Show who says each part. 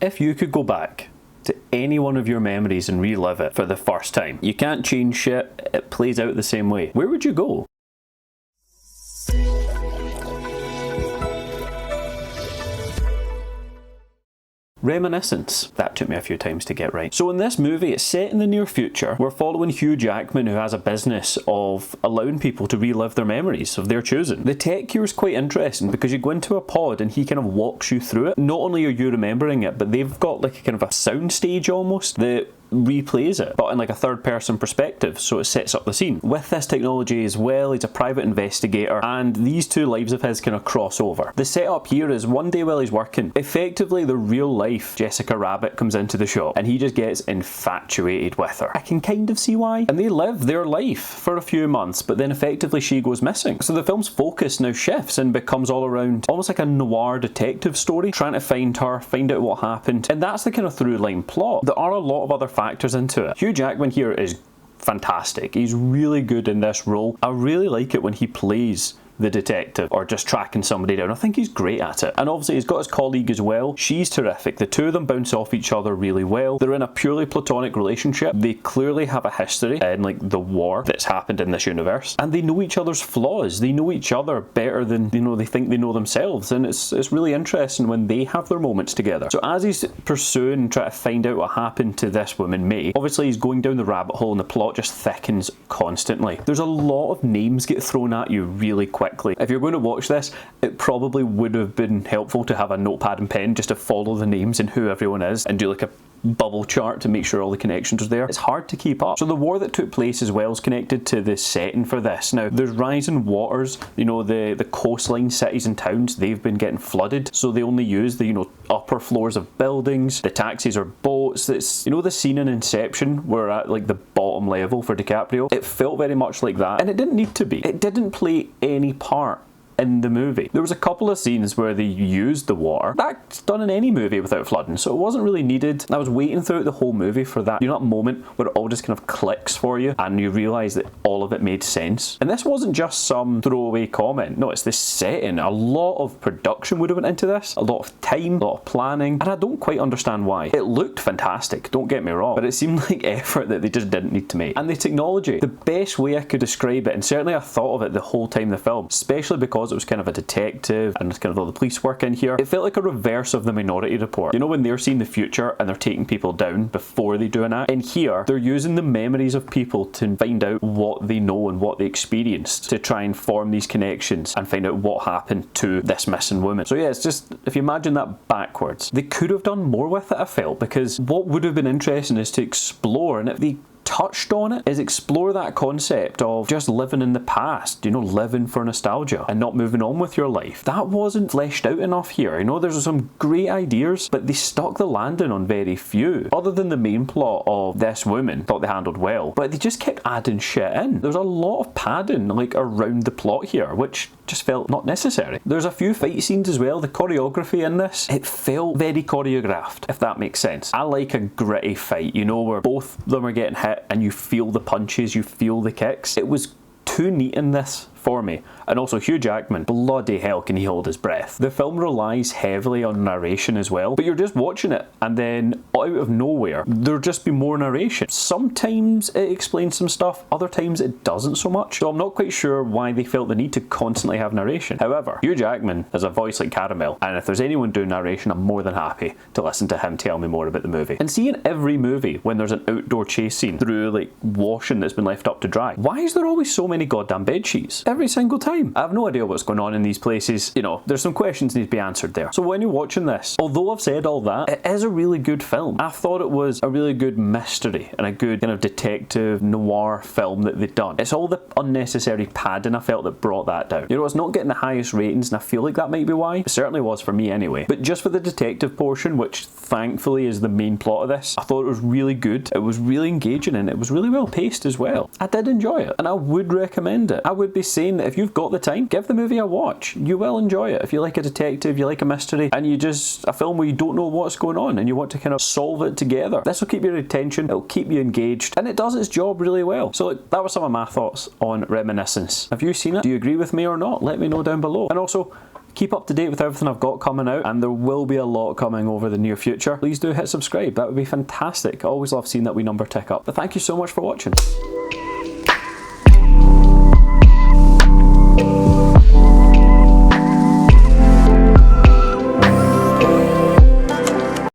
Speaker 1: If you could go back to any one of your memories and relive it for the first time, you can't change shit, it plays out the same way, where would you go? Reminiscence. That took me a few times to get right. So in this movie, it's set in the near future. We're following Hugh Jackman, who has a business of allowing people to relive their memories of their choosing. The tech here is quite interesting because you go into a pod and he kind of walks you through it. Not only are you remembering it, but they've got like a kind of a sound stage almost that replays it, but in like a third person perspective, so it sets up the scene. With this technology as well, he's a private investigator, and these two lives of his kind of cross over. The setup here is one day while he's working, effectively the real life Jessica Rabbit comes into the shop and he just gets infatuated with her. I can kind of see why. And they live their life for a few months, but then effectively she goes missing. So the film's focus now shifts and becomes all around almost like a noir detective story, trying to find her, find out what happened, and that's the kind of through line plot. There are a lot of other factors into it. Hugh Jackman here is fantastic. He's really good in this role. I really like it when he plays the detective or just tracking somebody down. I think he's great at it. And obviously he's got his colleague as well. She's terrific. The two of them bounce off each other really well. They're in a purely platonic relationship. They clearly have a history in like the war that's happened in this universe, and they know each other's flaws. They know each other better than they think they know themselves, and it's really interesting when they have their moments together. So as he's pursuing and trying to find out what happened to this woman May, obviously he's going down the rabbit hole and the plot just thickens constantly. There's a lot of names get thrown at you really quickly. If you're going to watch this, it probably would have been helpful to have a notepad and pen just to follow the names and who everyone is and do like a bubble chart to make sure all the connections are there. It's hard to keep up. So the war that took place as well is connected to the setting for this. Now there's rising waters, the coastline cities and towns, they've been getting flooded, so they only use the upper floors of buildings. The taxis are boats. It's the scene in Inception where at like the bottom level for DiCaprio. It felt very much like that, and it didn't need to be. It didn't play any part in the movie. There was a couple of scenes where they used the water. That's done in any movie without flooding, so it wasn't really needed. I was waiting throughout the whole movie for that, that moment where it all just kind of clicks for you and you realise that all of it made sense. And this wasn't just some throwaway comment. No, it's the setting. A lot of production would have went into this, a lot of time, a lot of planning, and I don't quite understand why. It looked fantastic, don't get me wrong, but it seemed like effort that they just didn't need to make. And the technology, the best way I could describe it, and certainly I thought of it the whole time in the film, especially because it was kind of a detective and kind of all the police work in here, it felt like a reverse of the Minority Report. When they're seeing the future and they're taking people down before they do an act? In here, they're using the memories of people to find out what they know and what they experienced to try and form these connections and find out what happened to this missing woman. So yeah, it's just, if you imagine that backwards, they could have done more with it, I felt, because what would have been interesting is to explore, and if they touched on it, is explore that concept of just living in the past, living for nostalgia and not moving on with your life. That wasn't fleshed out enough here. There's some great ideas, but they stuck the landing on very few. Other than the main plot of this woman, thought they handled well, but they just kept adding shit in. There's a lot of padding around the plot here, which just felt not necessary. There's a few fight scenes as well. The choreography in this, it felt very choreographed, if that makes sense. I like a gritty fight, where both of them are getting hit and you feel the punches, you feel the kicks. It was too neat in this for me. And also Hugh Jackman, bloody hell can he hold his breath. The film relies heavily on narration as well, but you're just watching it and then out of nowhere there'll just be more narration. Sometimes it explains some stuff, other times it doesn't so much, so I'm not quite sure why they felt the need to constantly have narration. However, Hugh Jackman has a voice like caramel, and if there's anyone doing narration, I'm more than happy to listen to him tell me more about the movie. And see, in every movie when there's an outdoor chase scene through washing that's been left up to dry, why is there always so many goddamn bed sheets? Every single time. I have no idea what's going on in these places. There's some questions need to be answered there. So when you're watching this, although I've said all that, it is a really good film. I thought it was a really good mystery and a good kind of detective noir film that they'd done. It's all the unnecessary padding I felt that brought that down. It's not getting the highest ratings, and I feel like that might be why. It certainly was for me anyway. But just for the detective portion, which thankfully is the main plot of this, I thought it was really good. It was really engaging and it was really well paced as well. I did enjoy it and I would recommend it. I would be saying that if you've got the time, give the movie a watch. You will enjoy it. If you like a detective, you like a mystery, and a film where you don't know what's going on and you want to kind of solve it together, this will keep your attention, it'll keep you engaged, and it does its job really well. So that was some of my thoughts on Reminiscence. Have you seen it? Do you agree with me or not? Let me know down below. And also, Keep up to date with everything I've got coming out, and there will be a lot coming over the near future. Please do hit subscribe, that would be fantastic. I always love seeing that wee number tick up. But thank you so much for watching.